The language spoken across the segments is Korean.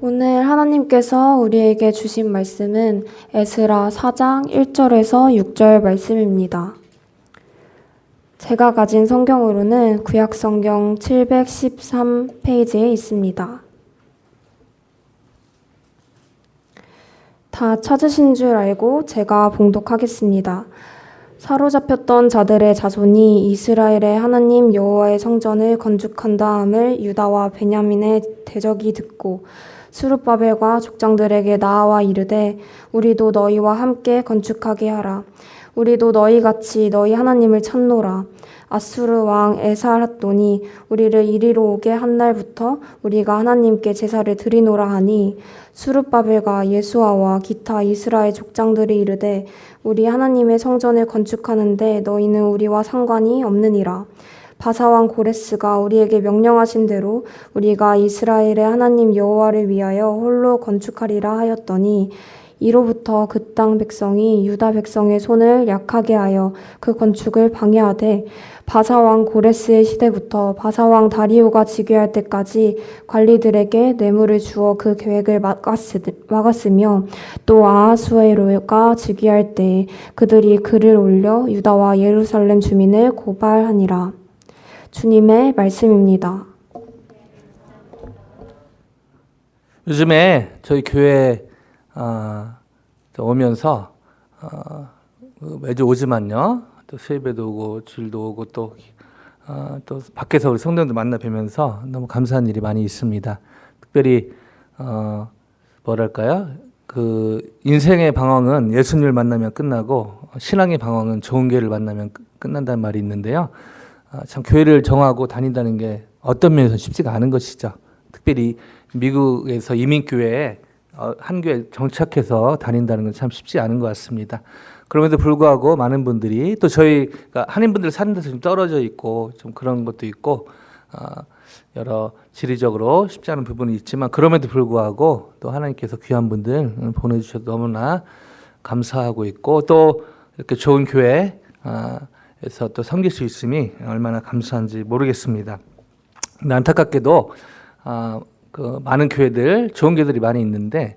오늘 하나님께서 우리에게 주신 말씀은 에스라 4장 1절에서 6절 말씀입니다. 제가 가진 성경으로는 구약성경 713페이지에 있습니다. 다 찾으신 줄 알고 제가 봉독하겠습니다. 사로잡혔던 자들의 자손이 이스라엘의 하나님 여호와의 성전을 건축한 다음을 유다와 베냐민의 대적이 듣고 스룹바벨과 족장들에게 나아와 이르되 우리도 너희와 함께 건축하게 하라. 우리도 너희같이 너희 하나님을 찾노라. 아수르 왕 에살핫돈이 우리를 이리로 오게 한 날부터 우리가 하나님께 제사를 드리노라 하니 스룹바벨과 예수아와 기타 이스라엘 족장들이 이르되 우리 하나님의 성전을 건축하는데 너희는 우리와 상관이 없느니라. 바사왕 고레스가 우리에게 명령하신 대로 우리가 이스라엘의 하나님 여호와를 위하여 홀로 건축하리라 하였더니 이로부터 그 땅 백성이 유다 백성의 손을 약하게 하여 그 건축을 방해하되 바사왕 고레스의 시대부터 바사왕 다리오가 즉위할 때까지 관리들에게 뇌물을 주어 그 계획을 막았으며 또 아하수에로가 즉위할 때에 그들이 글을 올려 유다와 예루살렘 주민을 고발하니라. 주님의 말씀입니다. 요즘에 저희 교회 오면서 매주 오지만요. 또 수예배도 오고 주일도 오고 또 밖에서 우리 성도들 만나 뵈면서 너무 감사한 일이 많이 있습니다. 특별히 뭐랄까요? 그 인생의 방황은 예수님을 만나면 끝나고 신앙의 방황은 좋은 교회를 만나면 끝난다는 말이 있는데요. 참 교회를 정하고 다닌다는 게 어떤 면에서 쉽지가 않은 것이죠. 특별히 미국에서 이민교회에 한 교회 정착해서 다닌다는 건 참 쉽지 않은 것 같습니다. 그럼에도 불구하고 많은 분들이 또 저희가 한인분들 사는 데서 좀 떨어져 있고 좀 그런 것도 있고 여러 지리적으로 쉽지 않은 부분이 있지만 그럼에도 불구하고 또 하나님께서 귀한 분들 보내주셔서 너무나 감사하고 있고 또 이렇게 좋은 교회에서 또 섬길 수 있음이 얼마나 감사한지 모르겠습니다. 근데 안타깝게도 그 많은 교회들, 좋은 교회들이 많이 있는데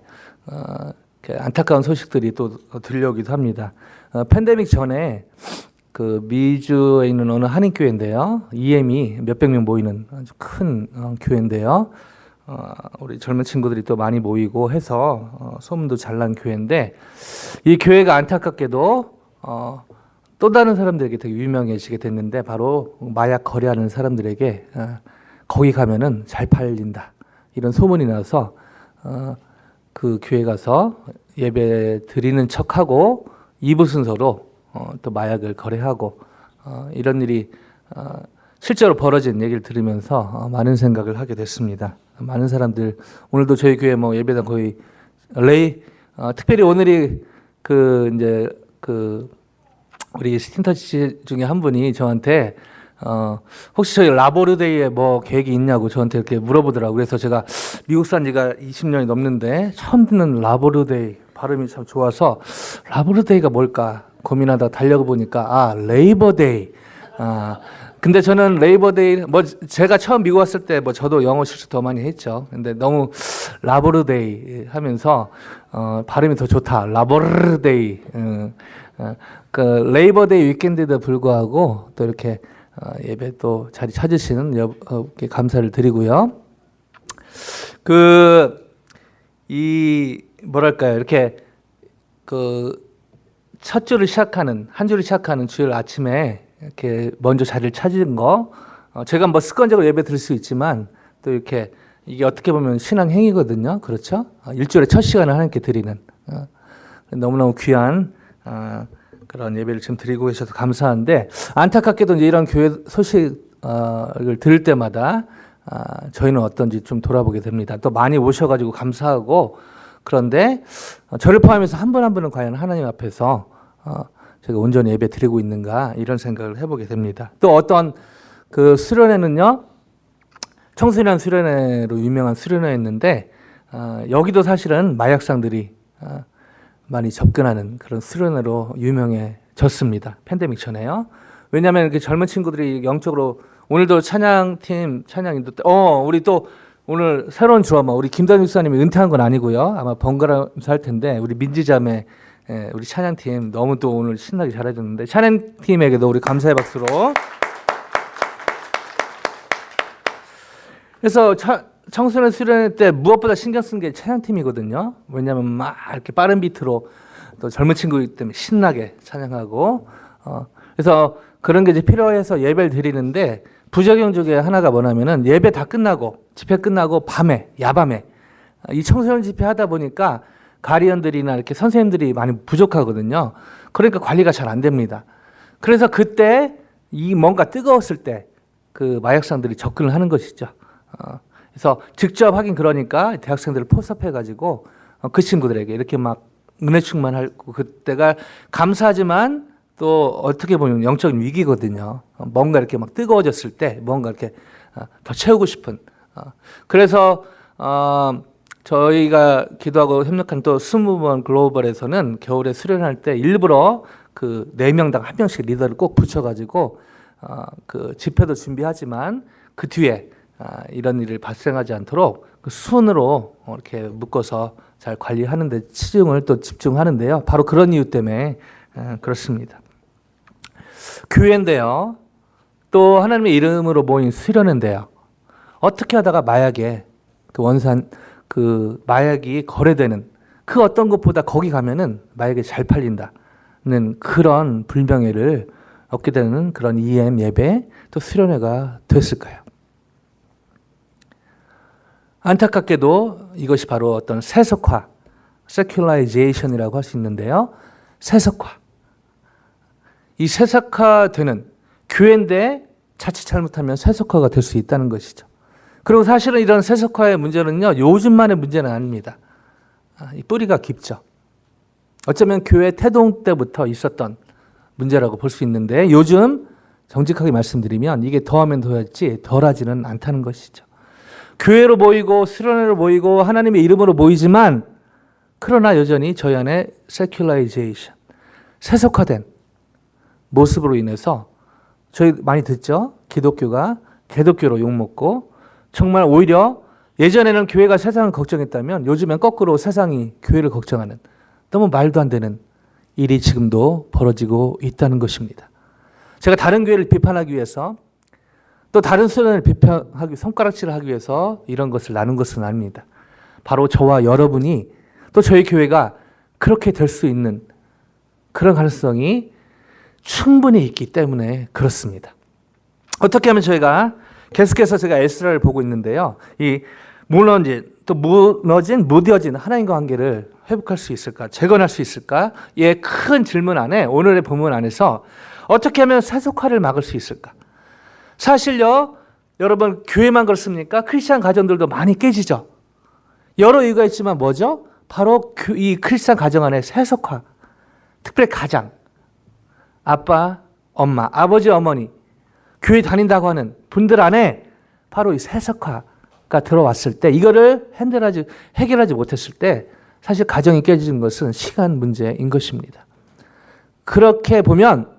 안타까운 소식들이 또 들려오기도 합니다. 팬데믹 전에 그 미주에 있는 어느 한인 교회인데요, EM이 몇백 명 모이는 아주 큰 교회인데요, 우리 젊은 친구들이 또 많이 모이고 해서 소문도 잘 난 교회인데 이 교회가 안타깝게도 또 다른 사람들에게 되게 유명해지게 됐는데 바로 마약 거래하는 사람들에게 거기 가면은 잘 팔린다. 이런 소문이 나서 그 교회 가서 예배 드리는 척하고 이부 순서로 또 마약을 거래하고 이런 일이 실제로 벌어진 얘기를 들으면서 많은 생각을 하게 됐습니다. 많은 사람들 오늘도 저희 교회 뭐 예배당 거의 특별히 오늘이 그 이제 그 우리 스틴터치 중에 한 분이 저한테 혹시 저희 라보르데이에 뭐 계획이 있냐고 저한테 이렇게 물어보더라고요. 그래서 제가 미국 산 지가 20년이 넘는데 처음 듣는 라보르데이 발음이 참 좋아서 라보르데이가 뭘까 고민하다 달려가 보니까 레이버데이. 근데 저는 레이버데이 뭐 제가 처음 미국 왔을 때 뭐 저도 영어 실수 더 많이 했죠. 근데 너무 라보르데이 하면서 발음이 더 좋다. 라보르데이. 그 레이버데이 위켄드에도 불구하고 또 이렇게 예배 또 자리 찾으시는 여러분께 감사를 드리고요. 뭐랄까요, 이렇게 첫 주를 시작하는 한 주를 시작하는 주일 아침에 이렇게 먼저 자리를 찾은 거, 제가 뭐 습관적으로 예배 드릴 수 있지만 또 이렇게 이게 어떻게 보면 신앙 행위거든요, 그렇죠? 일주일에 첫 시간을 하나님께 드리는 너무너무 귀한 그런 예배를 지금 드리고 계셔서 감사한데 안타깝게도 이제 이런 교회 소식을 들을 때마다 저희는 어떤지 좀 돌아보게 됩니다. 또 많이 오셔가지고 감사하고 그런데 저를 포함해서 한 분 한 분은 과연 하나님 앞에서 제가 온전히 예배 드리고 있는가 이런 생각을 해보게 됩니다. 또 어떤 그 수련회는요, 청소년 수련회로 유명한 수련회였는데 여기도 사실은 마약상들이 많이 접근하는 그런 수련회로 유명해졌습니다. 팬데믹 전에요. 왜냐하면 이렇게 젊은 친구들이 영적으로 오늘도 찬양팀 찬양인도 우리 또 오늘 새로운 드러머 우리 김단일 목사님이 은퇴한 건 아니고요. 아마 번갈아서 할 텐데 우리 민지자매 우리 찬양팀 너무 또 오늘 신나게 잘해줬는데 찬양팀에게도 우리 감사의 박수로. 그래서 청소년 수련회 때 무엇보다 신경 쓴 게 찬양팀이거든요. 왜냐하면 막 이렇게 빠른 비트로 또 젊은 친구이기 때문에 신나게 찬양하고 그래서 그런 게 이제 필요해서 예배를 드리는데 부작용 중에 하나가 뭐냐면은 예배 다 끝나고 집회 끝나고 밤에 야밤에 이 청소년 집회 하다 보니까 가리언들이나 이렇게 선생님들이 많이 부족하거든요. 그러니까 관리가 잘 안 됩니다. 그래서 그때 이 뭔가 뜨거웠을 때 그 마약상들이 접근을 하는 것이죠. 그래서 직접 하긴 그러니까 대학생들을 포섭해가지고 그 친구들에게 이렇게 막 은혜 충만하고 그때가 감사하지만 또 어떻게 보면 영적인 위기거든요. 뭔가 이렇게 막 뜨거워졌을 때 뭔가 이렇게 더 채우고 싶은. 그래서 저희가 기도하고 협력한 또 20번 글로벌에서는 겨울에 수련할 때 일부러 그 4명당 1명씩 리더를 꼭 붙여가지고 그 집회도 준비하지만 그 뒤에 이런 일을 발생하지 않도록 그 순으로 이렇게 묶어서 잘 관리하는 데 치중을 또 집중하는데요. 바로 그런 이유 때문에 그렇습니다. 교회인데요. 또 하나님의 이름으로 모인 수련회인데요. 어떻게 하다가 마약에 그 원산 그 마약이 거래되는 그 어떤 것보다 거기 가면은 마약이 잘 팔린다는 그런 불명예를 얻게 되는 그런 EM 예배 또 수련회가 됐을까요? 안타깝게도 이것이 바로 어떤 세속화, secularizations이라고 할 수 있는데요. 세속화. 이 세속화되는 교회인데 자칫 잘못하면 세속화가 될 수 있다는 것이죠. 그리고 사실은 이런 세속화의 문제는요, 요즘만의 문제는 아닙니다. 이 뿌리가 깊죠. 어쩌면 교회 태동 때부터 있었던 문제라고 볼 수 있는데 요즘 정직하게 말씀드리면 이게 더하면 더했지 덜하지는 않다는 것이죠. 교회로 모이고 수련회로 모이고 하나님의 이름으로 모이지만 그러나 여전히 저희 안에 secularization, 세속화된 모습으로 인해서 저희 많이 듣죠? 기독교가 개독교로 욕먹고 정말 오히려 예전에는 교회가 세상을 걱정했다면 요즘엔 거꾸로 세상이 교회를 걱정하는 너무 말도 안 되는 일이 지금도 벌어지고 있다는 것입니다. 제가 다른 교회를 비판하기 위해서 또 다른 수련을 비판하기, 손가락질을 하기 위해서 이런 것을 나눈 것은 아닙니다. 바로 저와 여러분이 또 저희 교회가 그렇게 될 수 있는 그런 가능성이 충분히 있기 때문에 그렇습니다. 어떻게 하면 저희가 계속해서 제가 에스라를 보고 있는데요. 이 무뎌진 하나님과 관계를 회복할 수 있을까? 재건할 수 있을까? 이 큰 질문 안에 오늘의 본문 안에서 어떻게 하면 세속화를 막을 수 있을까? 사실요, 여러분 교회만 그렇습니까? 크리스찬 가정들도 많이 깨지죠. 여러 이유가 있지만 뭐죠? 바로 이 크리스찬 가정 안에 세속화, 특별히 가장 아빠, 엄마, 아버지, 어머니 교회 다닌다고 하는 분들 안에 바로 이 세속화가 들어왔을 때 이거를 해결하지 못했을 때 사실 가정이 깨지는 것은 시간 문제인 것입니다. 그렇게 보면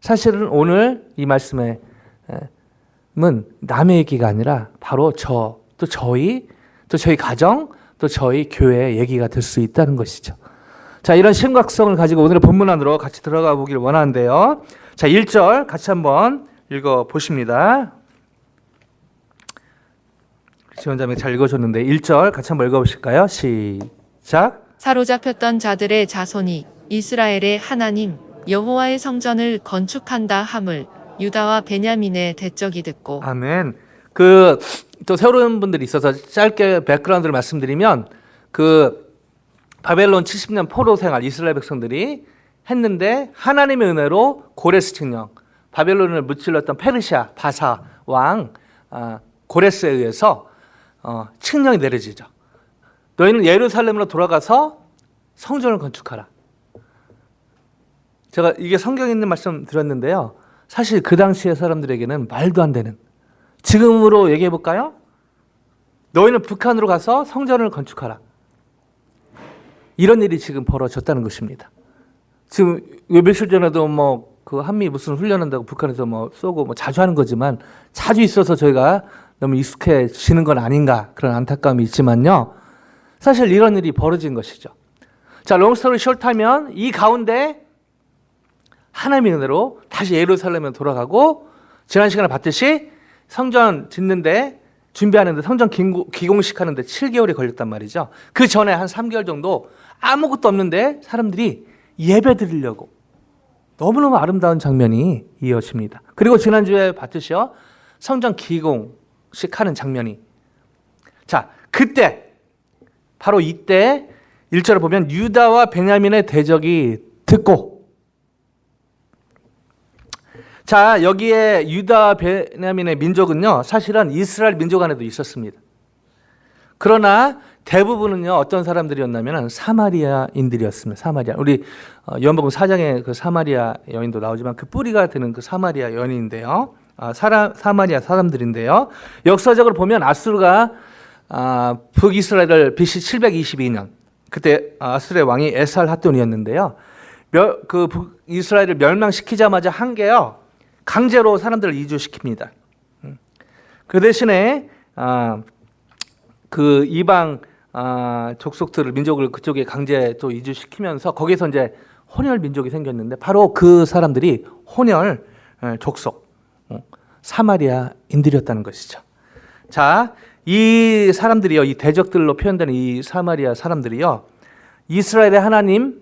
사실은 오늘 이 말씀의 남의 얘기가 아니라 바로 또 저희 가정, 또 저희 교회의 얘기가 될 수 있다는 것이죠. 자, 이런 심각성을 가지고 오늘의 본문 안으로 같이 들어가 보길 원하는데요. 자, 1절 같이 한번 읽어 보십니다. 지원자매 잘 읽어줬는데 1절 같이 한번 읽어 보실까요? 시작. 사로잡혔던 자들의 자손이 이스라엘의 하나님 여호와의 성전을 건축한다 함을 유다와 베냐민의 대적이 듣고. 아멘. 또 새로운 분들이 있어서 짧게 백그라운드를 말씀드리면 바벨론 70년 포로 생활 이스라엘 백성들이 했는데 하나님의 은혜로 고레스 칙령, 바벨론을 무찔렀던 페르시아 바사 왕 고레스에 의해서 칙령이 내려지죠. 너희는 예루살렘으로 돌아가서 성전을 건축하라. 제가 이게 성경에 있는 말씀 드렸는데요. 사실 그 당시의 사람들에게는 말도 안 되는, 지금으로 얘기해 볼까요? 너희는 북한으로 가서 성전을 건축하라. 이런 일이 지금 벌어졌다는 것입니다. 지금 며칠 전에도 그 한미 무슨 훈련한다고 북한에서 쏘고 자주 하는 거지만 자주 있어서 저희가 너무 익숙해지는 건 아닌가 그런 안타까움이 있지만요. 사실 이런 일이 벌어진 것이죠. 자, 롱스토리 숏하면 이 가운데 하나님의 은혜로 다시 예루살렘에 돌아가고 지난 시간에 봤듯이 성전 짓는데 준비하는데 성전 기공식 하는데 7개월이 걸렸단 말이죠. 그 전에 한 3개월 정도 아무것도 없는데 사람들이 예배 드리려고 너무너무 아름다운 장면이 이어집니다. 그리고 지난주에 봤듯이요. 성전 기공식 하는 장면이. 자, 그때 바로 이때 1절을 보면 유다와 베냐민의 대적이 듣고, 자, 여기에 유다 베냐민의 민족은요, 사실은 이스라엘 민족 안에도 있었습니다. 그러나 대부분은요, 어떤 사람들이었냐면 사마리아인들이었습니다. 사마리아. 우리 요한복음 4장에 그 사마리아 여인도 나오지만 그 뿌리가 되는 그 사마리아 여인인데요. 사마리아 사람들인데요. 역사적으로 보면 아수르가 북이스라엘을 BC 722년, 그때 아수르의 왕이 에살핫돈이었는데요. 그 북이스라엘을 멸망시키자마자 한 게요, 강제로 사람들을 이주시킵니다. 그 대신에 그 이방 족속들을, 민족을 그쪽에 강제 또 이주시키면서 거기서 이제 혼혈 민족이 생겼는데 바로 그 사람들이 혼혈 족속 사마리아인들이었다는 것이죠. 자, 이 사람들이요, 이 대적들로 표현되는 이 사마리아 사람들이요, 이스라엘의 하나님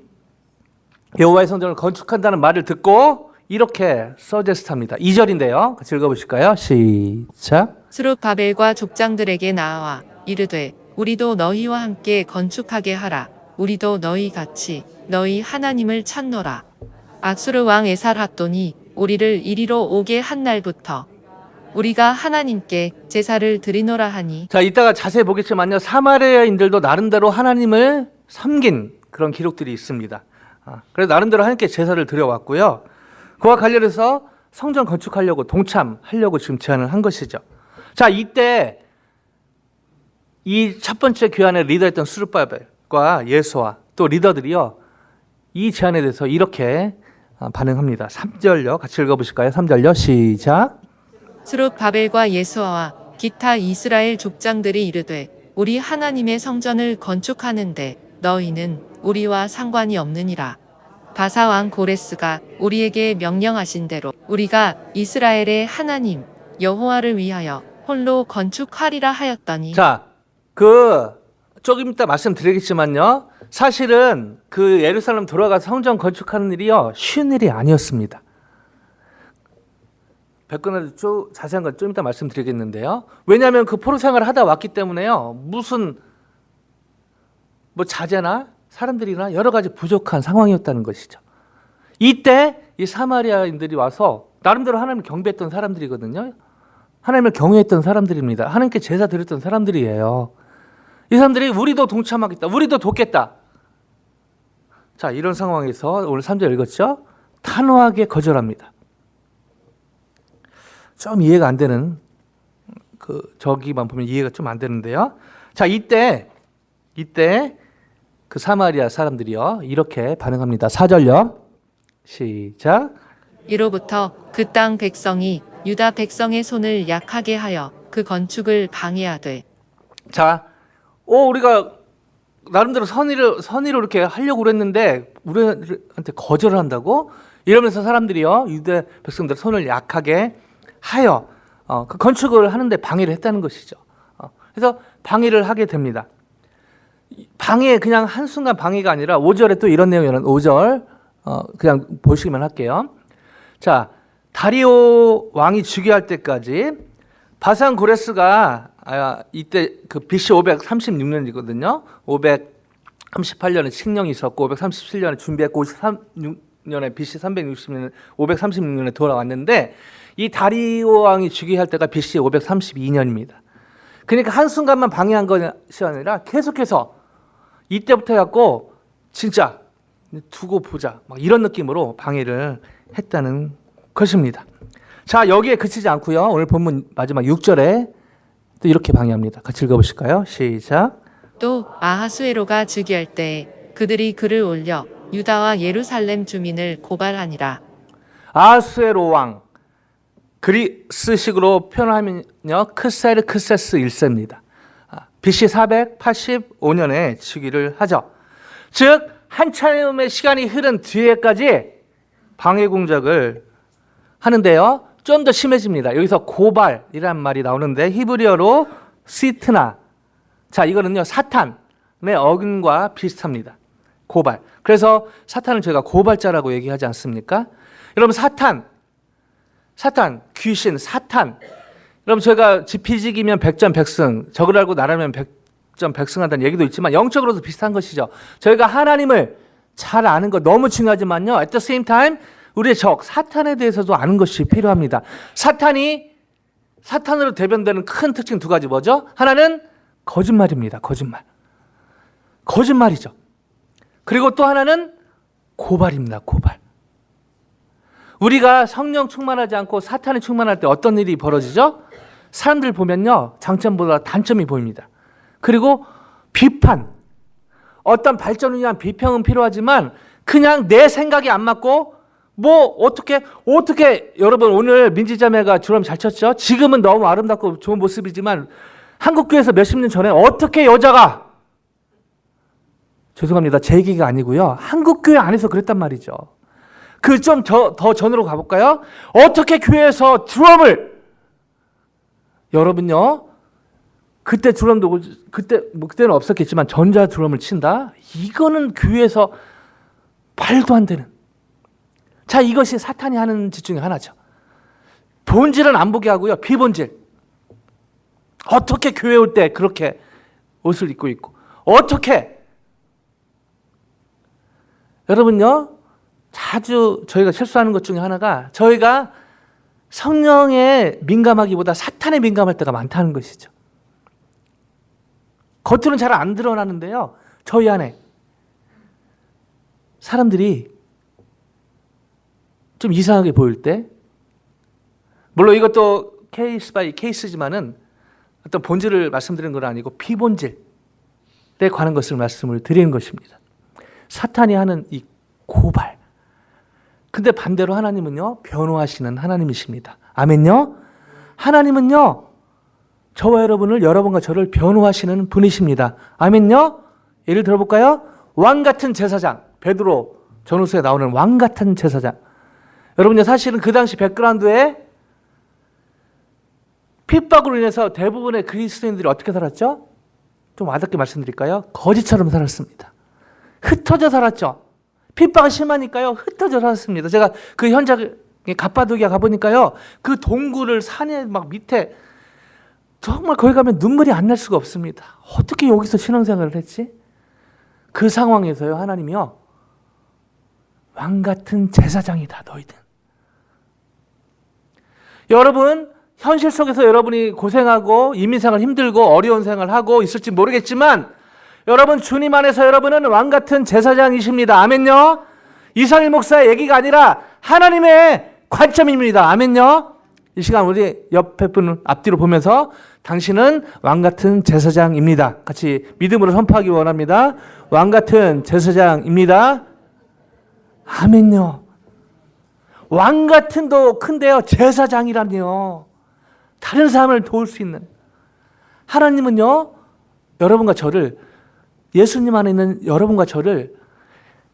여호와의 성전을 건축한다는 말을 듣고 이렇게 서제스트합니다. 2절인데요. 같이 읽어보실까요? 시작. 스룹바벨과 족장들에게 나아와 이르되 우리도 너희와 함께 건축하게 하라. 우리도 너희 같이 너희 하나님을 찾노라. 아수르 왕 에살핫돈이 우리를 이리로 오게 한 날부터 우리가 하나님께 제사를 드리노라 하니. 자, 이따가 자세히 보겠지만요, 사마리아인들도 나름대로 하나님을 섬긴 그런 기록들이 있습니다. 그래서 나름대로 하나님께 제사를 드려왔고요. 그와 관련해서 성전 건축하려고 동참하려고 지금 제안을 한 것이죠. 자, 이때 이 첫 번째 교환의 리더였던 스룹바벨과 예수와 또 리더들이요, 이 제안에 대해서 이렇게 반응합니다. 3절요. 같이 읽어보실까요? 3절요. 시작. 스룹바벨과 예수아와 기타 이스라엘 족장들이 이르되 우리 하나님의 성전을 건축하는데 너희는 우리와 상관이 없느니라. 바사 왕 고레스가 우리에게 명령하신 대로 우리가 이스라엘의 하나님 여호와를 위하여 홀로 건축하리라 하였더니. 자, 조금 이따 말씀드리겠지만요, 사실은 그 예루살렘 돌아가서 성전 건축하는 일이요, 쉬운 일이 아니었습니다. 백근에도 자세한 건 좀 이따 말씀드리겠는데요. 왜냐하면 그 포로 생활을 하다 왔기 때문에요, 무슨 뭐 자재나 사람들이나 여러 가지 부족한 상황이었다는 것이죠. 이때 이 사마리아인들이 와서 나름대로 하나님을 경배했던 사람들이거든요. 하나님을 경외했던 사람들입니다. 하나님께 제사 드렸던 사람들이에요. 이 사람들이 우리도 동참하겠다, 우리도 돕겠다. 자, 이런 상황에서 오늘 3절 읽었죠? 단호하게 거절합니다. 좀 이해가 안 되는, 저기만 보면 이해가 좀 안 되는데요. 자, 이때 그 사마리아 사람들이요, 이렇게 반응합니다. 4절요. 시작. 이로부터 그 땅 백성이 유다 백성의 손을 약하게 하여 그 건축을 방해하되. 자, 우리가 나름대로 선의로 이렇게 하려고 그랬는데 우리한테 거절을 한다고? 이러면서 사람들이요, 유다 백성들 손을 약하게 하여 그 건축을 하는데 방해를 했다는 것이죠. 그래서 방해를 하게 됩니다. 방해, 그냥 한순간 방해가 아니라 5절에 또 이런 내용이 있는 5절 그냥 보시기만 할게요. 자, 다리오 왕이 즉위할 때까지 바산 고레스가 이때 그 BC 536년이거든요. 538년에 칙령이 있었고 537년에 준비했고 53년에 BC 360년에 536년에 돌아왔는데 이 다리오 왕이 즉위할 때가 BC 532년입니다. 그러니까 한순간만 방해한 것이 아니라 계속해서 이때부터 해갖고 진짜 두고 보자 막 이런 느낌으로 방해를 했다는 것입니다. 자, 여기에 그치지 않고요, 오늘 본문 마지막 6절에 또 이렇게 방해합니다. 같이 읽어보실까요? 시작. 또 아하수에로가 즉위할 때에 그들이 글을 올려 유다와 예루살렘 주민을 고발하니라. 아하수에로 왕, 그리스식으로 표현하면요, 크세르크세스 1세입니다. BC 485년에 즉위를 하죠. 즉 한참의 시간이 흐른 뒤에까지 방해 공작을 하는데요. 좀 더 심해집니다. 여기서 고발이란 말이 나오는데 히브리어로 시트나. 자, 이거는요, 사탄의 어근과 비슷합니다. 고발. 그래서 사탄을 저희가 고발자라고 얘기하지 않습니까? 여러분, 사탄, 귀신, 사탄. 여러분, 저희가 지피지기면 백전백승, 적을 알고 나라면 백전백승한다는 얘기도 있지만 영적으로도 비슷한 것이죠. 저희가 하나님을 잘 아는 거 너무 중요하지만요, at the same time 우리의 적, 사탄에 대해서도 아는 것이 필요합니다. 사탄으로 대변되는 큰 특징 두 가지 뭐죠? 하나는 거짓말입니다. 거짓말이죠. 그리고 또 하나는 고발입니다. 고발. 우리가 성령 충만하지 않고 사탄이 충만할 때 어떤 일이 벌어지죠? 사람들 보면요, 장점보다 단점이 보입니다. 그리고 비판, 어떤 발전을 위한 비평은 필요하지만 그냥 내 생각이 안 맞고 어떻게 여러분, 오늘 민지자매가 드럼 잘 쳤죠? 지금은 너무 아름답고 좋은 모습이지만 한국교회에서 몇십 년 전에 어떻게 여자가, 죄송합니다, 제 얘기가 아니고요, 한국교회 안에서 그랬단 말이죠. 그 좀 더 전으로 가볼까요? 어떻게 교회에서 드럼을, 여러분요, 그때 드럼도 그때는 없었겠지만 전자 드럼을 친다? 이거는 교회에서 말도 안 되는. 자, 이것이 사탄이 하는 짓 중에 하나죠. 본질은 안 보게 하고요, 비본질. 어떻게 교회 올 때 그렇게 옷을 입고 있고, 어떻게, 여러분요, 자주 저희가 실수하는 것 중에 하나가 저희가 성령에 민감하기보다 사탄에 민감할 때가 많다는 것이죠. 겉으로는 잘 안 드러나는데요, 저희 안에 사람들이 좀 이상하게 보일 때, 물론 이것도 케이스 바이 케이스지만은 어떤 본질을 말씀드리는 건 아니고 비본질에 관한 것을 말씀을 드리는 것입니다. 사탄이 하는 이 고발. 근데 반대로 하나님은요, 변호하시는 하나님이십니다. 아멘요? 하나님은요, 저와 여러분을, 여러분과 저를 변호하시는 분이십니다. 아멘요? 예를 들어볼까요? 왕 같은 제사장, 베드로 전후서에 나오는 왕 같은 제사장. 여러분요, 사실은 그 당시 백그라운드에 핍박으로 인해서 대부분의 그리스도인들이 어떻게 살았죠? 좀 와닿게 말씀드릴까요? 거지처럼 살았습니다. 흩어져 살았죠. 핍박이 심하니까요, 흩어져 살았습니다. 제가 그 현장에 갑바도기아 가보니까요, 그 동굴을 산에 막 밑에, 정말 거기 가면 눈물이 안 날 수가 없습니다. 어떻게 여기서 신앙생활을 했지? 그 상황에서요, 하나님이요, 왕 같은 제사장이다, 너희들. 여러분, 현실 속에서 여러분이 고생하고 이민생활 힘들고 어려운 생활하고 있을지 모르겠지만, 여러분, 주님 안에서 여러분은 왕 같은 제사장이십니다. 아멘요? 이상일 목사의 얘기가 아니라 하나님의 관점입니다. 아멘요? 이 시간 우리 옆에 분 앞뒤로 보면서 당신은 왕 같은 제사장입니다. 같이 믿음으로 선포하기 원합니다. 왕 같은 제사장입니다. 아멘요. 왕 같은도 큰데요, 제사장이라니요. 다른 사람을 도울 수 있는. 하나님은요, 여러분과 저를, 예수님 안에 있는 여러분과 저를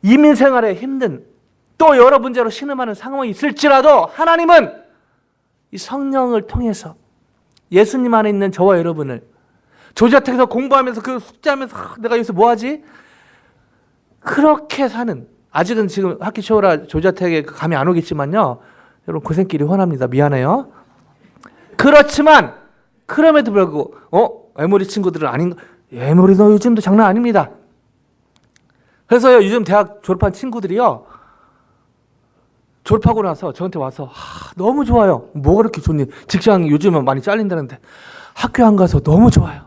이민 생활에 힘든, 또 여러 문제로 신음하는 상황이 있을지라도 하나님은 이 성령을 통해서 예수님 안에 있는 저와 여러분을, 조자택에서 공부하면서 그 숙제하면서 내가 여기서 뭐하지? 그렇게 사는, 아직은 지금 학기 초라 조자택에 감이 안 오겠지만요, 여러분 고생길이 훤합니다. 미안해요. 그렇지만 그럼에도 불구하고 에모리 친구들은 아닌, 에모리 너 요즘도 장난 아닙니다. 그래서요, 요즘 대학 졸업한 친구들이요, 졸업하고 나서 저한테 와서 너무 좋아요. 뭐가 그렇게 좋니? 직장 요즘은 많이 잘린다는데 학교 안 가서 너무 좋아요.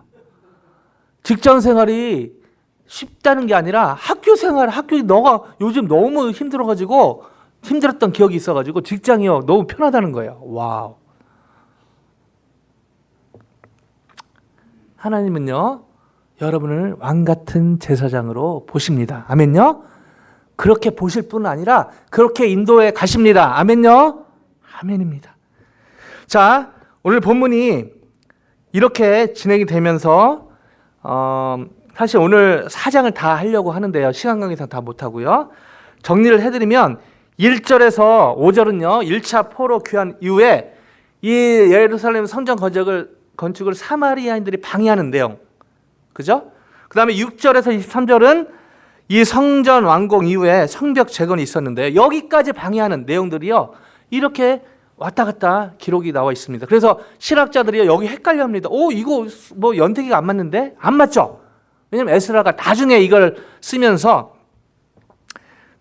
직장 생활이 쉽다는 게 아니라 학교 생활, 너가 요즘 너무 힘들어가지고, 힘들었던 기억이 있어가지고 직장이요, 너무 편하다는 거예요. 와우. 하나님은요, 여러분을 왕 같은 제사장으로 보십니다. 아멘요? 그렇게 보실 뿐 아니라 그렇게 인도해 가십니다. 아멘요? 아멘입니다. 자, 오늘 본문이 이렇게 진행이 되면서 사실 오늘 4장을 다 하려고 하는데요. 시간 관계상 다 못하고요. 정리를 해드리면 1절에서 5절은요. 1차 포로 귀환 이후에 이 예루살렘 성전 건축을 사마리아인들이 방해하는 내용. 그죠? 그 다음에 6절에서 23절은 이 성전 완공 이후에 성벽 재건이 있었는데 여기까지 방해하는 내용들이요. 이렇게 왔다 갔다 기록이 나와 있습니다. 그래서 신학자들이 여기 헷갈려 합니다. 이거 뭐 연대기가 안 맞는데? 안 맞죠? 왜냐면 에스라가 나중에 이걸 쓰면서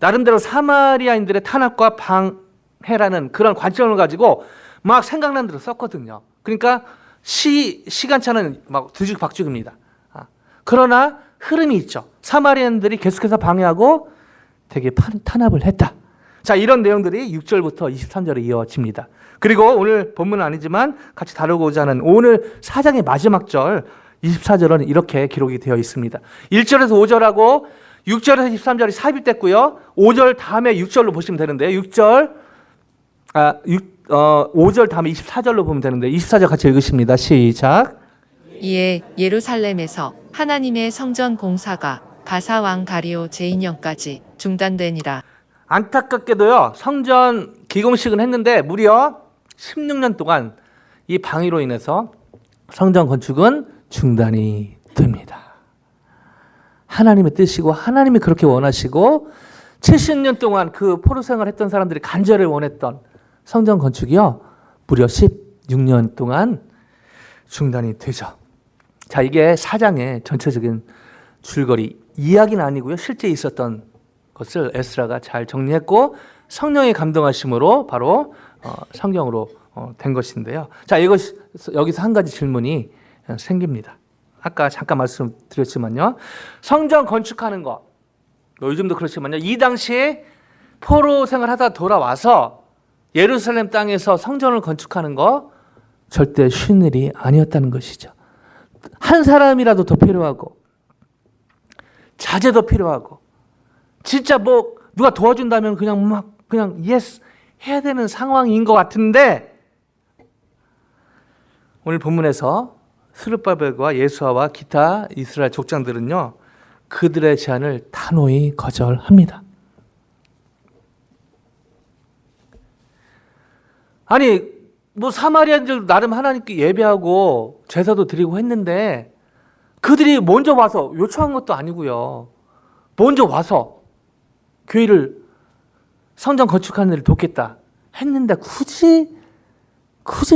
나름대로 사마리아인들의 탄압과 방해라는 그런 관점을 가지고 막 생각난 대로 썼거든요. 그러니까 시간차는 막 뒤죽박죽입니다. 그러나 흐름이 있죠. 사마리아인들이 계속해서 방해하고 되게 탄압을 했다. 자, 이런 내용들이 6절부터 23절에 이어집니다. 그리고 오늘 본문은 아니지만 같이 다루고자 하는 오늘 4장의 마지막 절 24절은 이렇게 기록이 되어 있습니다. 1절에서 5절하고 6절에서 23절이 삽입됐고요. 5절 다음에 6절로 보시면 되는데요. 5절 다음에 24절로 보면 되는데 24절 같이 읽으십니다. 시작. 이에 예루살렘에서 하나님의 성전 공사가 바사 왕 다리오 제2년까지 중단되니라. 안타깝게도요. 성전 기공식은 했는데 무려 16년 동안 이 방위로 인해서 성전 건축은 중단이 됩니다. 하나님의 뜻이고 하나님이 그렇게 원하시고 70년 동안 그 포로 생활했던 사람들이 간절히 원했던 성전 건축이요. 무려 16년 동안 중단이 되죠. 자, 이게 4장의 전체적인 줄거리 이야기는 아니고요. 실제 있었던 것을 에스라가 잘 정리했고 성령의 감동하심으로 바로 성경으로 된 것인데요. 자, 여기서 한 가지 질문이 생깁니다. 아까 잠깐 말씀드렸지만요. 성전 건축하는 거 요즘도 그렇지만요. 이 당시에 포로 생활하다 돌아와서 예루살렘 땅에서 성전을 건축하는 거 절대 쉬운 일이 아니었다는 것이죠. 한 사람이라도 더 필요하고 자재도 필요하고 진짜 뭐 누가 도와준다면 그냥 예스 해야 되는 상황인 것 같은데 오늘 본문에서 스룹바벨과 예수아와 기타 이스라엘 족장들은요 그들의 제안을 단호히 거절합니다. 아니 뭐 사마리아인들 나름 하나님께 예배하고 제사도 드리고 했는데 그들이 먼저 와서 요청한 것도 아니고요. 먼저 와서 교회를 성전 건축하는 일을 돕겠다 했는데 굳이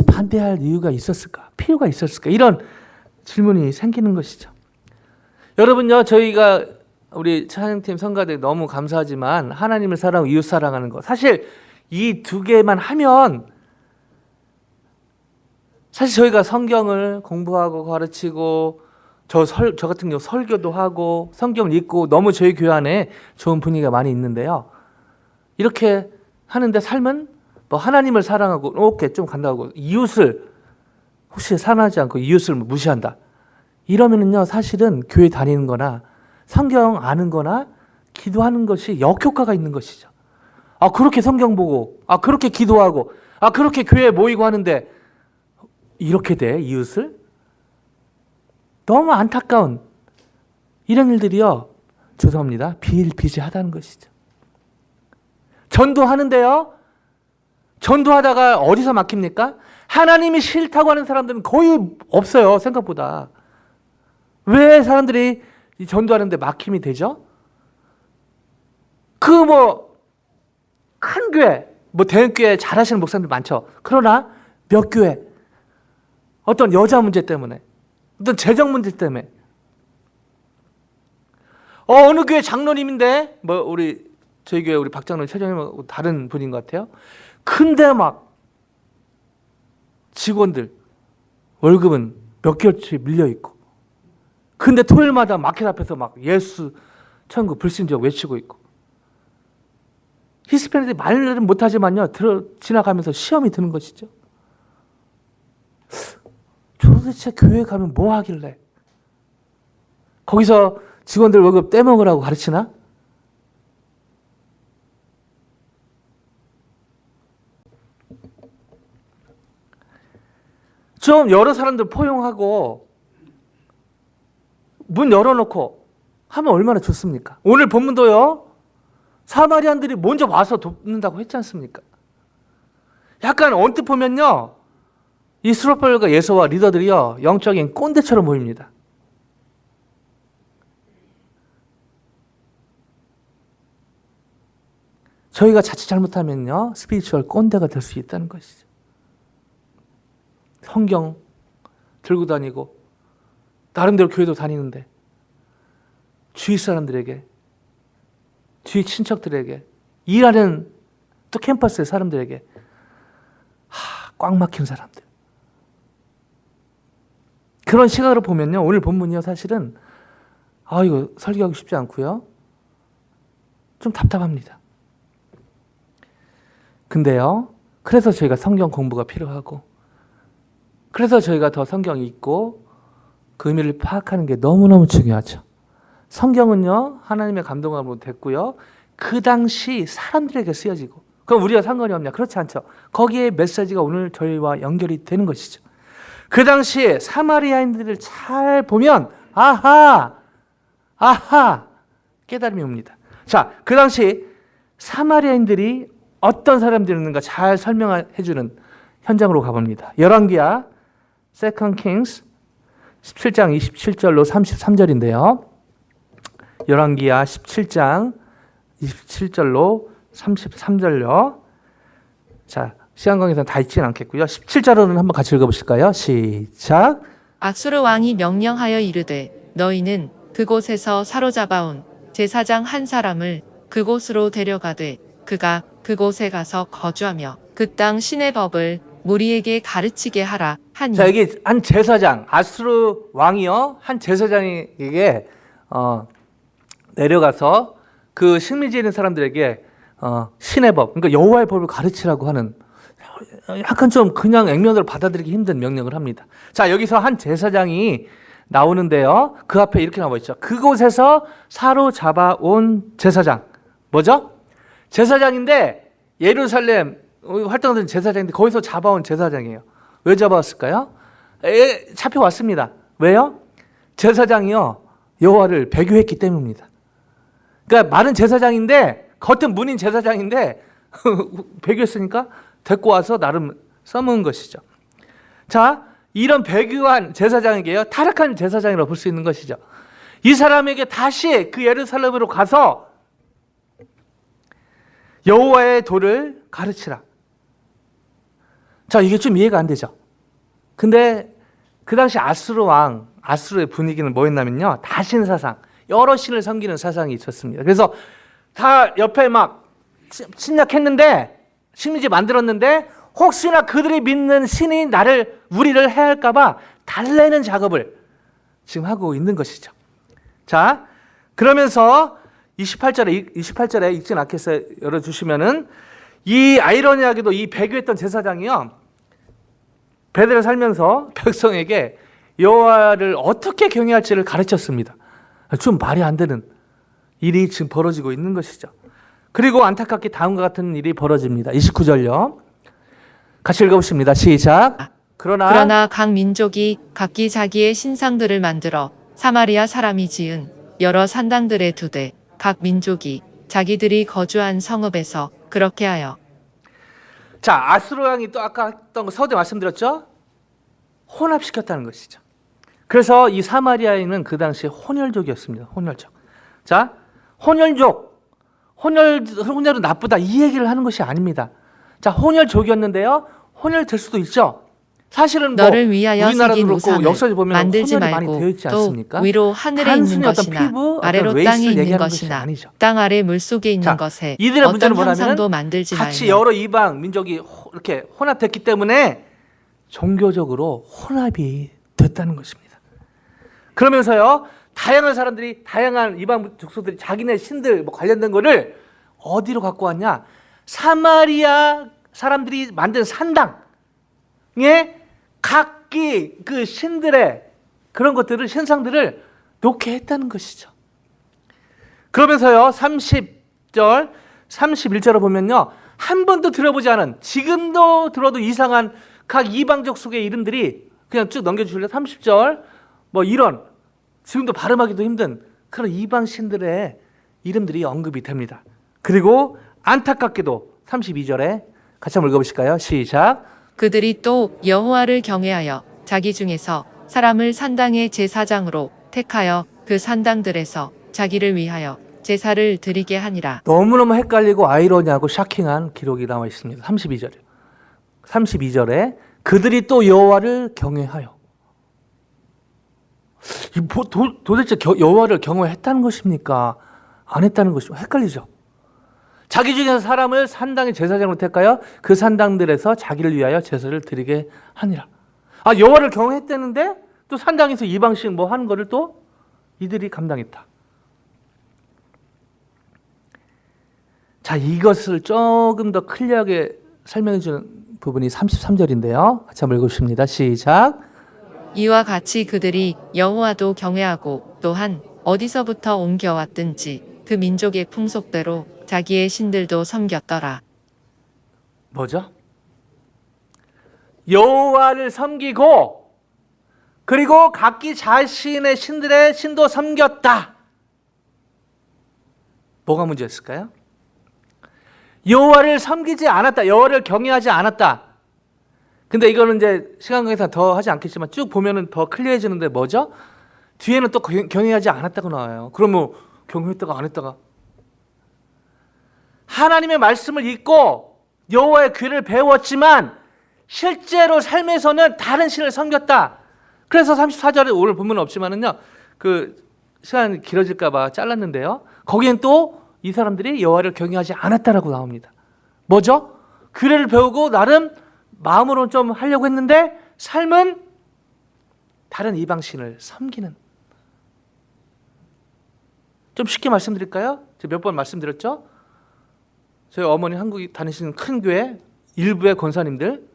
반대할 이유가 있었을까? 필요가 있었을까? 이런 질문이 생기는 것이죠. 여러분요, 저희가 우리 찬양팀 성가대 너무 감사하지만 하나님을 사랑하고 이웃 사랑하는 거 사실 이 두 개만 하면 사실 저희가 성경을 공부하고 가르치고 저 같은 경우 설교도 하고 성경을 읽고 너무 저희 교회 안에 좋은 분위기가 많이 있는데요. 이렇게 하는데 삶은 뭐 하나님을 사랑하고 오케이 좀 간다고 이웃을 혹시 사랑하지 않고 이웃을 무시한다. 이러면은요 사실은 교회 다니는 거나 성경 아는 거나 기도하는 것이 역효과가 있는 것이죠. 그렇게 성경 보고 그렇게 기도하고 그렇게 교회에 모이고 하는데 이렇게 돼 이웃을? 너무 안타까운 이런 일들이요. 죄송합니다. 비일비재하다는 것이죠. 전도하는데요. 전도하다가 어디서 막힙니까? 하나님이 싫다고 하는 사람들은 거의 없어요. 생각보다. 왜 사람들이 전도하는데 막힘이 되죠? 큰 교회, 대형교회 잘하시는 목사님들 많죠. 그러나 몇 교회 어떤 여자 문제 때문에 어떤 재정 문제 때문에 어느 교회 장로님인데 저희 교회 우리 박 장로님 최장님하고 다른 분인 것 같아요. 근데 막 직원들 월급은 몇 개월치 밀려 있고 근데 토요일마다 마켓 앞에서 막 예수 천국 불신지역 외치고 있고 히스패닉들이 말은 못하지만요 지나가면서 시험이 드는 것이죠. 도대체 교회 가면 뭐 하길래 거기서 직원들 월급 떼먹으라고 가르치나? 좀 여러 사람들 포용하고 문 열어놓고 하면 얼마나 좋습니까? 오늘 본문도요, 사마리안들이 먼저 와서 돕는다고 했지 않습니까? 약간 언뜻 보면요, 이 스룹바벨과 예수와 리더들이요, 영적인 꼰대처럼 보입니다. 저희가 자칫 잘못하면요, 스피리추얼 꼰대가 될 수 있다는 것이죠. 성경 들고 다니고 나름대로 교회도 다니는데 주위 사람들에게, 주위 친척들에게, 일하는 또 캠퍼스의 사람들에게 꽉 막힌 사람들. 그런 시각으로 보면요, 오늘 본문이요, 사실은 이거 설교하기 쉽지 않고요, 좀 답답합니다. 근데요, 그래서 저희가 성경 공부가 필요하고, 그래서 저희가 더 성경 읽고 그 의미를 파악하는 게 너무너무 중요하죠. 성경은요, 하나님의 감동함으로 됐고요, 그 당시 사람들에게 쓰여지고, 그럼 우리가 상관이 없냐? 그렇지 않죠. 거기에 메시지가 오늘 저희와 연결이 되는 것이죠. 그 당시에 사마리아인들을 잘 보면 아하 깨달음이 옵니다. 자, 그 당시 사마리아인들이 어떤 사람들이었는가 잘 설명해 주는 현장으로 가봅니다. 열왕기야 2 Kings 17장 27절로 33절인데요. 열왕기야 17장 27절로 33절요. 자, 시간 관계상 다 읽지는 않겠고요. 17절로는 한번 같이 읽어보실까요? 시작. 악수르 왕이 명령하여 이르되 너희는 그곳에서 사로잡아온 제사장 한 사람을 그곳으로 데려가되 그가 그곳에 가서 거주하며 그 땅 신의 법을 무리에게 가르치게 하라 하니. 자, 여기 한 제사장, 아수르 왕이요, 한 제사장에게 내려가서 그 식민 지에 있는 사람들에게 신의 법, 그러니까 여호와의 법을 가르치라고 하는, 약간 좀 그냥 액면으로 받아들이기 힘든 명령을 합니다. 자, 여기서 한 제사장이 나오는데요, 그 앞에 이렇게 나와 있죠. 그곳에서 사로잡아온 제사장. 뭐죠? 제사장인데, 예루살렘 활동하던 제사장인데 거기서 잡아온 제사장이에요. 왜 잡아왔을까요? 잡혀왔습니다. 왜요? 제사장이요, 여호와를 배교했기 때문입니다. 그러니까 말은 제사장인데, 겉은 문인 제사장인데 배교했으니까 데리고 와서 나름 써먹은 것이죠. 자, 이런 배교한 제사장에게요, 타락한 제사장이라고 볼 수 있는 것이죠. 이 사람에게 다시 그 예루살렘으로 가서 여호와의 도를 가르치라. 자, 이게 좀 이해가 안 되죠. 근데 그 당시 아수르 왕, 아수르의 분위기는 뭐였냐면요, 다신사상, 여러 신을 섬기는 사상이 있었습니다. 그래서 다 옆에 막 침략했는데, 식민지 만들었는데, 혹시나 그들이 믿는 신이 우리를 해할까봐 달래는 작업을 지금 하고 있는 것이죠. 자, 그러면서 28절에 읽진 않겠어요. 열어주시면은, 이 아이러니하게도 이 배교했던 제사장이요, 베델에 살면서 백성에게 여호와를 어떻게 경외할지를 가르쳤습니다. 좀 말이 안 되는 일이 지금 벌어지고 있는 것이죠. 그리고 안타깝게 다음과 같은 일이 벌어집니다. 29절요. 같이 읽어보십니다. 시작. 그러나 각 민족이 각기 자기의 신상들을 만들어 사마리아 사람이 지은 여러 산당들에 두되 각 민족이 자기들이 거주한 성읍에서 그렇게 하여. 자, 아수르 왕이 또 아까 했던 거 서두에 말씀드렸죠? 혼합시켰다는 것이죠. 그래서 이 사마리아인은 그 당시에 혼혈족이었습니다. 혼혈족. 자, 혼혈은 나쁘다, 이 얘기를 하는 것이 아닙니다. 자, 혼혈족이었는데요, 혼혈될 수도 있죠. 사실은 너를 위하여 우리나라도 새긴 그렇고 우상을 역사에 보면 만들지 혼혈이 많이 말고 되어 있지 또 않습니까? 위로 하늘에 있는 것이나 피부, 아래로 어떤 땅에 있는 얘기하는 것이나 것이 아니죠. 땅 아래 물속에 있는 자, 것에 이들의 문제는 어떤 형상도 뭐냐면 만들지 같이 말며. 여러 이방 민족이 이렇게 혼합됐기 때문에 종교적으로 혼합이 됐다는 것입니다. 그러면서요, 다양한 사람들이, 다양한 이방 족속들이 자기네 신들 관련된 거를 어디로 갖고 왔냐? 사마리아 사람들이 만든 산당에 각기 그 신들의 그런 것들을, 신상들을 놓게 했다는 것이죠. 그러면서요, 30절, 31절을 보면요, 한 번도 들어보지 않은, 지금도 들어도 이상한 각 이방족 속의 이름들이 그냥 쭉 넘겨주실래요? 30절 뭐 이런 지금도 발음하기도 힘든 그런 이방 신들의 이름들이 언급이 됩니다. 그리고 안타깝게도 32절에 같이 한번 읽어보실까요? 시작. 그들이 또 여호와를 경외하여 자기 중에서 사람을 산당의 제사장으로 택하여 그 산당들에서 자기를 위하여 제사를 드리게 하니라. 너무너무 헷갈리고 아이러니하고 샤킹한 기록이 나와 있습니다. 32절에 32절에 그들이 또 여호와를 경외하여 도대체 여호와를 경외했다는 것입니까? 안 했다는 것입니까? 헷갈리죠. 자기 중에서 사람을 산당의 제사장으로 택하여 그 산당들에서 자기를 위하여 제사를 드리게 하니라. 아, 여호와를 경외했다는데 또 산당에서 이방식 뭐 하는 거를 또 이들이 감당했다. 자, 이것을 조금 더 클리어하게 설명해 주는 부분이 33절인데요. 같이 한번 읽어주십니다. 시작. 이와 같이 그들이 여호와도 경외하고 또한 어디서부터 옮겨왔든지 그 민족의 풍속대로 자기의 신들도 섬겼더라. 뭐죠? 여호와를 섬기고 그리고 각기 자신의 신들의 신도 섬겼다. 뭐가 문제였을까요? 여호와를 섬기지 않았다. 여호와를 경외하지 않았다. 근데 이거는 이제 시간 관계상 더 하지 않겠지만 쭉 보면은 더 클리어해지는데 뭐죠? 뒤에는 또 경외하지 않았다고 나와요. 그러면 경외했다가 안 했다가 하나님의 말씀을 읽고 여호와의 귀를 배웠지만 실제로 삶에서는 다른 신을 섬겼다. 그래서 34절에 오늘 본문은 없지만은요. 그 시간이 길어질까 봐 잘랐는데요. 거기엔 또 이 사람들이 여호와를 경외하지 않았다라고 나옵니다. 뭐죠? 규례를 배우고 나름 마음으로는 좀 하려고 했는데 삶은 다른 이방신을 섬기는. 좀 쉽게 말씀드릴까요? 제가 몇 번 말씀드렸죠? 저희 어머니 한국에 다니시는 큰 교회 일부의 권사님들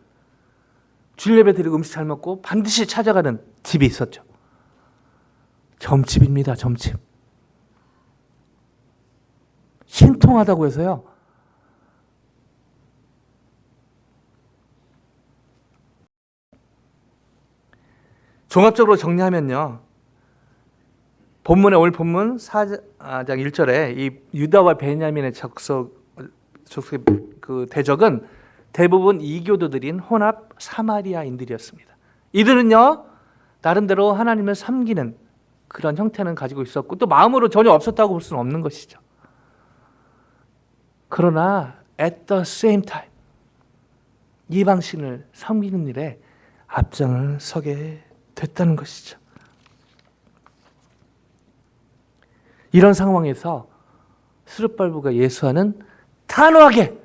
주일 예배 드리고 음식 잘 먹고 반드시 찾아가는 집이 있었죠. 점집입니다. 점집. 신통하다고 해서요. 종합적으로 정리하면요. 본문의 오늘 본문 4장 1절에 이 유다와 베냐민의 적석의 그 대적은 대부분 이교도들인 혼합 사마리아인들이었습니다. 이들은요. 나름대로 하나님을 섬기는 그런 형태는 가지고 있었고 또 마음으로 전혀 없었다고 볼 수는 없는 것이죠. 그러나 at the same time 이방신을 섬기는 일에 앞장을 서게 됐다는 것이죠. 이런 상황에서 스룹발부가 예수와는 단호하게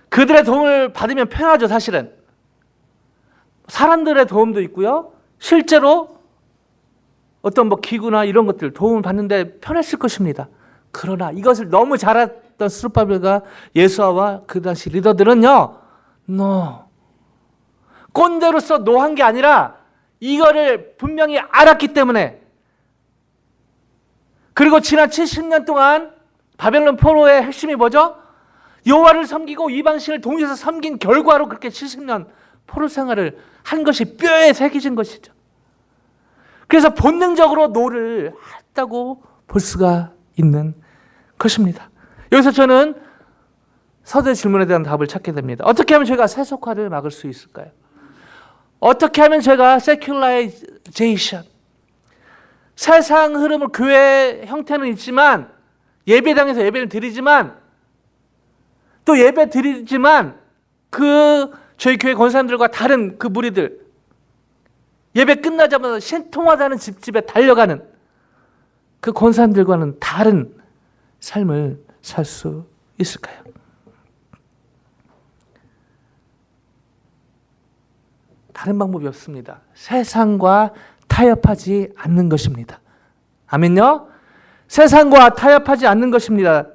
그들의 도움을 받으면 편하죠. 사실은 사람들의 도움도 있고요. 실제로 어떤 뭐 기구나 이런 것들 도움을 받는데 편했을 것입니다. 그러나 이것을 너무 잘했던 스룹바벨과 예수아와 그 당시 리더들은요, 꼰대로서 노한 게 아니라 이거를 분명히 알았기 때문에 그리고 지난 70년 동안 바벨론 포로의 핵심이 뭐죠? 여호와를 섬기고 이방신을 동시에 섬긴 결과로 그렇게 70년 포로 생활을 한 것이 뼈에 새겨진 것이죠. 그래서 본능적으로 노를 했다고 볼 수가 있는 것입니다. 여기서 저는 서두의 질문에 대한 답을 찾게 됩니다. 어떻게 하면 저희가 세속화를 막을 수 있을까요? 어떻게 하면 저희가 세큘라이제이션, 세상 흐름을 교회 형태는 있지만 예배당에서 예배를 드리지만 또 예배 드리지만 그 저희 교회 권사님들과 다른 그 무리들 예배 끝나자마자 신통하다는 집집에 달려가는 그 권사님들과는 다른 삶을 살 수 있을까요? 다른 방법이 없습니다. 세상과 타협하지 않는 것입니다. 아멘요? 세상과 타협하지 않는 것입니다.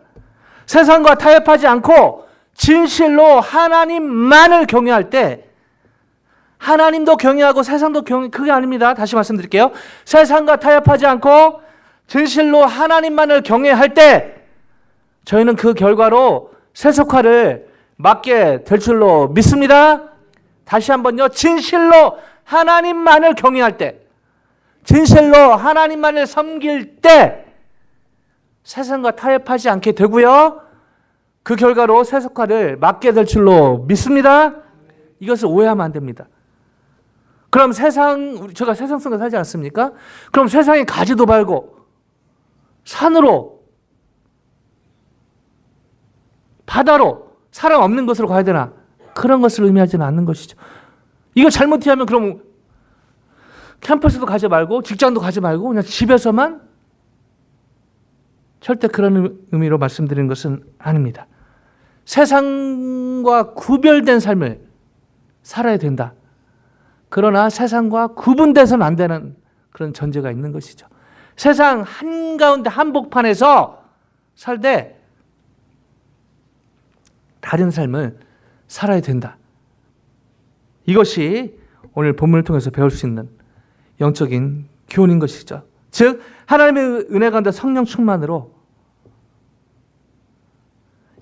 세상과 타협하지 않고 진실로 하나님만을 경외할 때 하나님도 경외하고 세상도 경외, 그게 아닙니다. 다시 말씀드릴게요. 세상과 타협하지 않고 진실로 하나님만을 경외할 때 저희는 그 결과로 세속화를 막게 될 줄로 믿습니다. 다시 한번요. 진실로 하나님만을 경외할 때, 진실로 하나님만을 섬길 때 세상과 타협하지 않게 되고요. 그 결과로 세속화를 막게 될 줄로 믿습니다. 이것을 오해하면 안 됩니다. 그럼 제가 세상 속에 살지 않습니까? 그럼 세상에 가지도 말고 산으로, 바다로, 사람 없는 곳으로 가야 되나? 그런 것을 의미하지는 않는 것이죠. 이거 잘못 이해하면 그럼 캠퍼스도 가지 말고 직장도 가지 말고 그냥 집에서만, 절대 그런 의미로 말씀드리는 것은 아닙니다. 세상과 구별된 삶을 살아야 된다. 그러나 세상과 구분돼서는 안 되는 그런 전제가 있는 것이죠. 세상 한가운데 한복판에서 살되 다른 삶을 살아야 된다. 이것이 오늘 본문을 통해서 배울 수 있는 영적인 교훈인 것이죠. 즉 하나님의 은혜 가운데 성령 충만으로,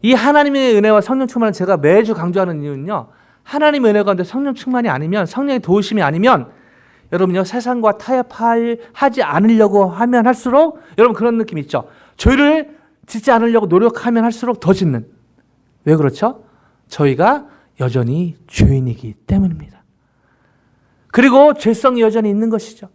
이 하나님의 은혜와 성령 충만을 제가 매주 강조하는 이유는요, 하나님의 은혜 가운데 성령 충만이 아니면, 성령의 도우심이 아니면 여러분요 세상과 타협하지 않으려고 하면 할수록, 여러분 그런 느낌 있죠? 죄를 짓지 않으려고 노력하면 할수록 더 짓는. 왜 그렇죠? 저희가 여전히 죄인이기 때문입니다. 그리고 죄성이 여전히 있는 것이죠.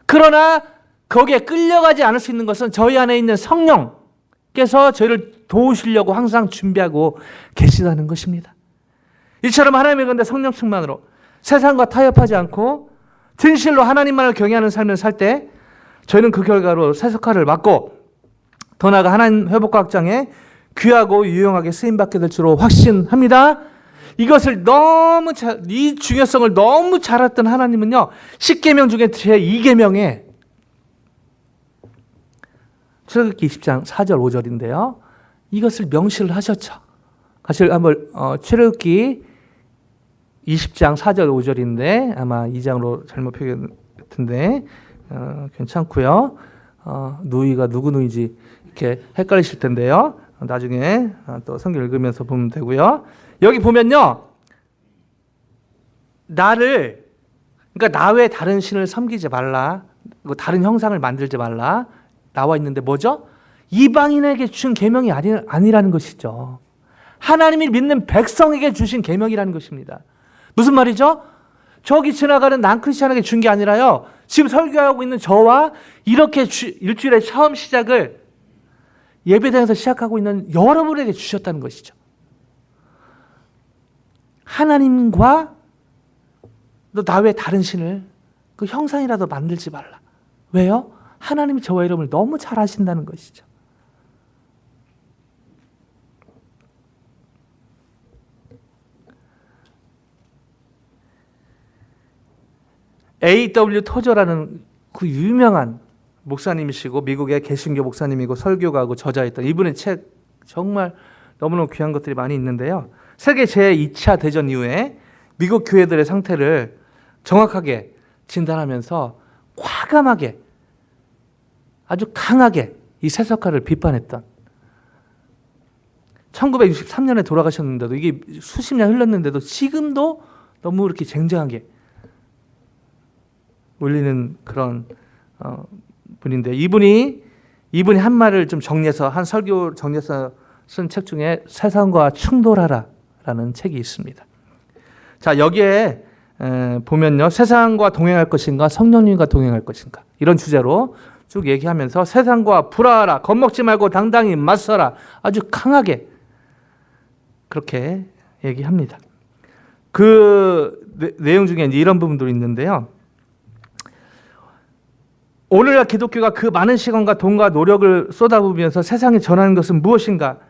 그러나 거기에 끌려가지 않을 수 있는 것은 저희 안에 있는 성령께서 저희를 도우시려고 항상 준비하고 계시다는 것입니다. 이처럼 하나님의 건데 성령 충만으로 세상과 타협하지 않고 진실로 하나님만을 경외하는 삶을 살 때 저희는 그 결과로 세속화를 막고 더 나아가 하나님 회복과 확장에 귀하고 유용하게 쓰임받게 될 줄로 확신합니다. 이것을 이 중요성을 너무 잘 알았던 하나님은요, 10계명 중에 제 2계명에 출애굽기 20장 4절 5절인데요. 이것을 명시를 하셨죠. 사실 한번 출애굽기 20장 4절 5절인데 아마 2장으로 잘못 표기했는데 괜찮고요. 누이가 누구 누이인지 이렇게 헷갈리실 텐데요. 나중에 또 성경 읽으면서 보면 되고요. 여기 보면요, 그러니까 나 외에 다른 신을 섬기지 말라, 다른 형상을 만들지 말라 나와 있는데 뭐죠? 이방인에게 준 계명이 아니라는 것이죠. 하나님이 믿는 백성에게 주신 계명이라는 것입니다. 무슨 말이죠? 저기 지나가는 난크리스찬에게 준 게 아니라요, 지금 설교하고 있는 저와 이렇게 일주일에 처음 시작을 예배당에서 시작하고 있는 여러분에게 주셨다는 것이죠. 하나님과 나 외에 다른 신을 그 형상이라도 만들지 말라. 왜요? 하나님이 저와 여러분을 너무 잘 아신다는 것이죠. A.W. 토저라는 그 유명한 목사님이시고 미국의 개신교 목사님이고 설교가고 저자였던 이분의 책, 정말 너무너무 귀한 것들이 많이 있는데요. 세계 제2차 대전 이후에 미국 교회들의 상태를 정확하게 진단하면서 과감하게, 아주 강하게 이 세속화를 비판했던, 1963년에 돌아가셨는데도, 이게 수십 년 흘렀는데도 지금도 너무 이렇게 쟁쟁하게 울리는 그런 분인데, 이분이 한 말을 좀 정리해서, 한 설교 정리해서 쓴 책 중에 세상과 충돌하라라는 책이 있습니다. 자, 여기에 보면요, 세상과 동행할 것인가 성령님과 동행할 것인가, 이런 주제로 쭉 얘기하면서 세상과 불화하라, 겁먹지 말고 당당히 맞서라, 아주 강하게 그렇게 얘기합니다. 그 내용 중에 이런 부분도 있는데요. 오늘날 기독교가 그 많은 시간과 돈과 노력을 쏟아부으면서 세상에 전하는 것은 무엇인가?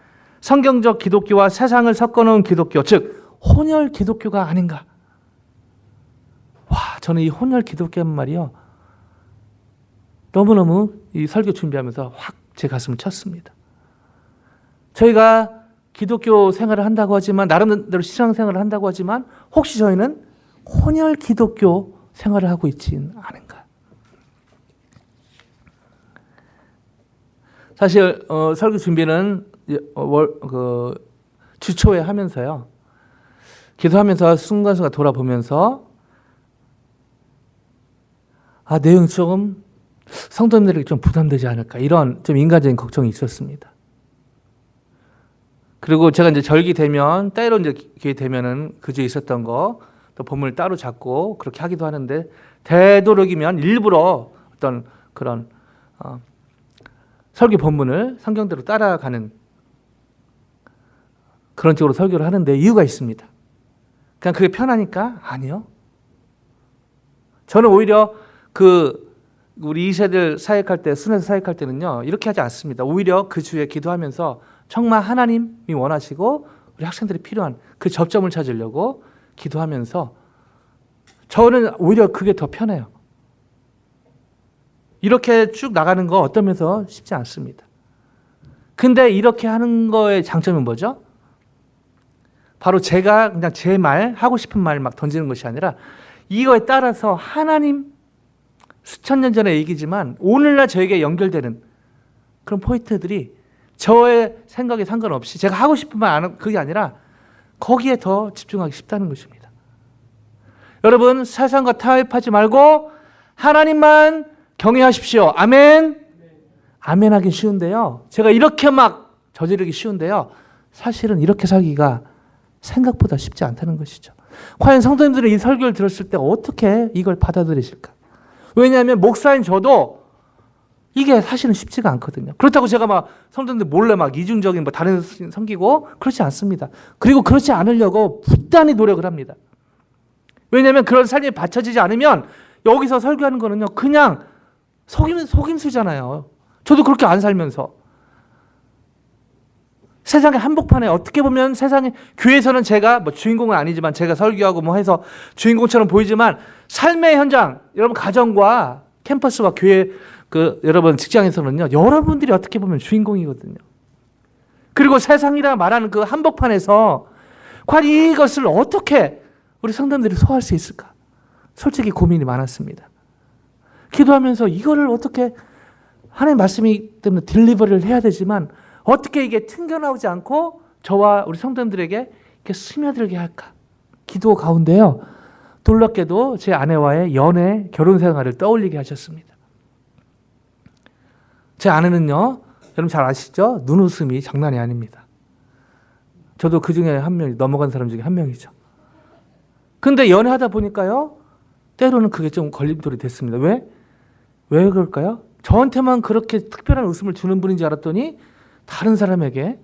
성경적 기독교와 세상을 섞어놓은 기독교, 즉 혼혈 기독교가 아닌가? 와, 저는 이 혼혈 기독교란 말이요, 너무너무 이 설교 준비하면서 확 제 가슴을 쳤습니다. 저희가 기독교 생활을 한다고 하지만, 나름대로 신앙생활을 한다고 하지만, 혹시 저희는 혼혈 기독교 생활을 하고 있지는 않은가? 사실 설교 준비는 주 초에 하면서요, 기도하면서 순간순간 돌아보면서 내용이 조금 성도님들에게 좀 부담되지 않을까 이런 좀 인간적인 걱정이 있었습니다. 그리고 제가 이제 절기 되면 때로 이제 기회 되면은 그주에 있었던 거 또 본문을 따로 잡고 그렇게 하기도 하는데 되도록이면 일부러 어떤 그런 설교 본문을 성경대로 따라가는 그런 쪽으로 설교를 하는데 이유가 있습니다. 그냥 그게 편하니까? 아니요. 저는 오히려 우리 2세들 사역할 때, 순회서 사역할 때는요, 이렇게 하지 않습니다. 오히려 그 주에 기도하면서 정말 하나님이 원하시고 우리 학생들이 필요한 그 접점을 찾으려고 기도하면서 저는 오히려 그게 더 편해요. 이렇게 쭉 나가는 거 어떤 면에서 쉽지 않습니다. 근데 이렇게 하는 거의 장점은 뭐죠? 바로 제가 그냥 제 말, 하고 싶은 말 막 던지는 것이 아니라 이거에 따라서 하나님 수천 년 전의 얘기지만 오늘날 저에게 연결되는 그런 포인트들이 저의 생각에 상관없이 제가 하고 싶은 말 안 그게 아니라 거기에 더 집중하기 쉽다는 것입니다. 여러분 세상과 타협하지 말고 하나님만 경외하십시오. 아멘. 아멘 하기 쉬운데요. 제가 이렇게 막 저지르기 쉬운데요. 사실은 이렇게 살기가 생각보다 쉽지 않다는 것이죠. 과연 성도님들은 이 설교를 들었을 때 어떻게 이걸 받아들이실까? 왜냐하면 목사인 저도 이게 사실은 쉽지가 않거든요. 그렇다고 제가 막 성도님들 몰래 막 이중적인 다른 섬기고 그렇지 않습니다. 그리고 그렇지 않으려고 부단히 노력을 합니다. 왜냐하면 그런 삶이 받쳐지지 않으면 여기서 설교하는 거는요 그냥 속임수잖아요. 저도 그렇게 안 살면서 세상의 한복판에 어떻게 보면 세상에 교회에서는 제가 주인공은 아니지만 제가 설교하고 해서 주인공처럼 보이지만 삶의 현장 여러분 가정과 캠퍼스와 교회 여러분 직장에서는요 여러분들이 어떻게 보면 주인공이거든요. 그리고 세상이라 말하는 그 한복판에서 과연 이것을 어떻게 우리 성도님들이 소화할 수 있을까? 솔직히 고민이 많았습니다. 기도하면서 이거를 어떻게 하나님 말씀이 때문에 딜리버리를 해야 되지만 어떻게 이게 튕겨나오지 않고 저와 우리 성도님들에게 이렇게 스며들게 할까? 기도 가운데요. 놀랍게도 제 아내와의 연애, 결혼 생활을 떠올리게 하셨습니다. 제 아내는요. 여러분 잘 아시죠? 눈웃음이 장난이 아닙니다. 저도 그 중에 한 명, 넘어간 사람 중에 한 명이죠. 근데 연애하다 보니까요. 때로는 그게 좀 걸림돌이 됐습니다. 왜? 왜 그럴까요? 저한테만 그렇게 특별한 웃음을 주는 분인지 알았더니 다른 사람에게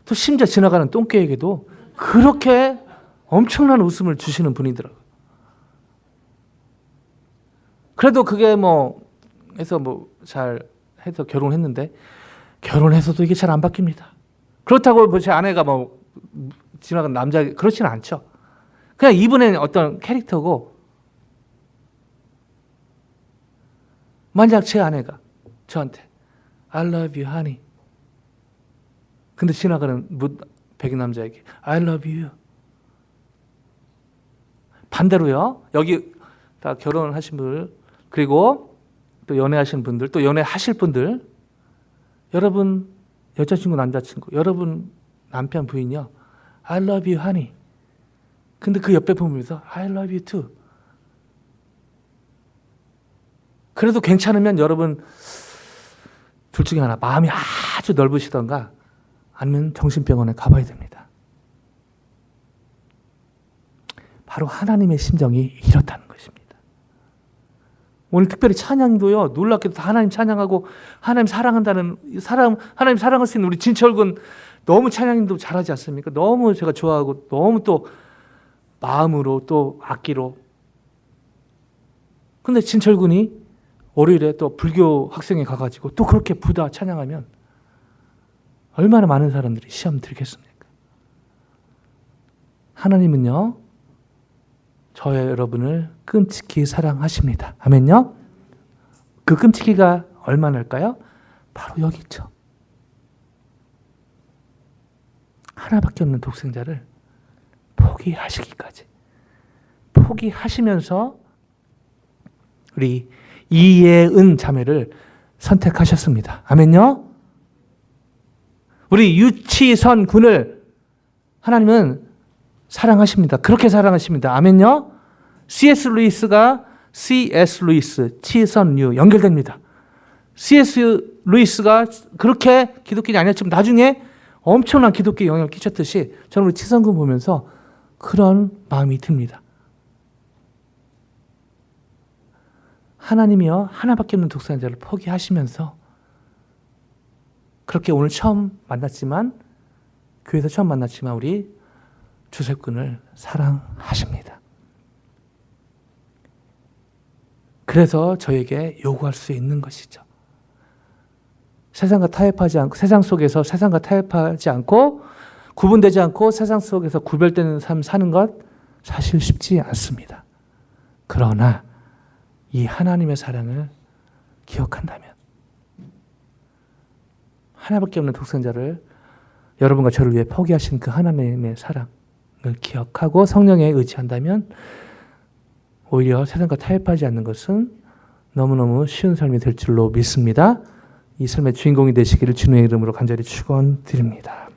또 심지어 지나가는 똥개에게도 그렇게 엄청난 웃음을 주시는 분이더라고요. 그래도 그게 해서 잘 해서 결혼했는데 결혼해서도 이게 잘 안 바뀝니다. 그렇다고 제 아내가 지나간 남자 그렇지는 않죠. 그냥 이분의 어떤 캐릭터고 만약 제 아내가 저한테 I love you, honey. 근데 지나가는 백인 남자에게 I love you. 반대로요. 여기 다 결혼하신 분들 그리고 또 연애하신 분들 또 연애하실 분들 여러분 여자친구 남자친구 여러분 남편 부인이요. I love you, honey. 근데 그 옆에 보면서 I love you too. 그래도 괜찮으면 여러분 둘 중에 하나 마음이 아주 넓으시던가 아니면 정신병원에 가봐야 됩니다. 바로 하나님의 심정이 이렇다는 것입니다. 오늘 특별히 찬양도요. 놀랍게도 하나님 찬양하고 하나님 사랑한다는 하나님 사랑할 수 있는 우리 진철군 너무 찬양도 잘하지 않습니까? 너무 제가 좋아하고 너무 또 마음으로 또 악기로. 근데 진철군이 월요일에 또 불교 학생회 가가지고 또 그렇게 부다 찬양하면 얼마나 많은 사람들이 시험 들겠습니까? 하나님은요, 저의 여러분을 끔찍히 사랑하십니다. 아멘요? 그 끔찍이가 얼마나일까요? 바로 여기 있죠. 하나밖에 없는 독생자를 포기하시기까지. 포기하시면서 우리 이예은 자매를 선택하셨습니다. 아멘요? 우리 유치선 군을 하나님은 사랑하십니다. 그렇게 사랑하십니다. 아멘요? C.S. 루이스가 C.S. 루이스, 치선류 연결됩니다. C.S. 루이스가 그렇게 기독교인이 아니었지만 나중에 엄청난 기독교 영향을 끼쳤듯이 저는 우리 치선군 보면서 그런 마음이 듭니다. 하나님이여 하나밖에 없는 독생자를 포기하시면서 그렇게 오늘 처음 만났지만 교회에서 처음 만났지만 우리 조셉군을 사랑하십니다. 그래서 저에게 요구할 수 있는 것이죠. 세상과 타협하지 않고 세상 속에서 세상과 타협하지 않고 구분되지 않고 세상 속에서 구별되는 삶 사는 것 사실 쉽지 않습니다. 그러나 이 하나님의 사랑을 기억한다면 하나밖에 없는 독생자를 여러분과 저를 위해 포기하신 그 하나님의 사랑을 기억하고 성령에 의지한다면 오히려 세상과 타협하지 않는 것은 너무너무 쉬운 삶이 될 줄로 믿습니다. 이 삶의 주인공이 되시기를 주님의 이름으로 간절히 축원드립니다.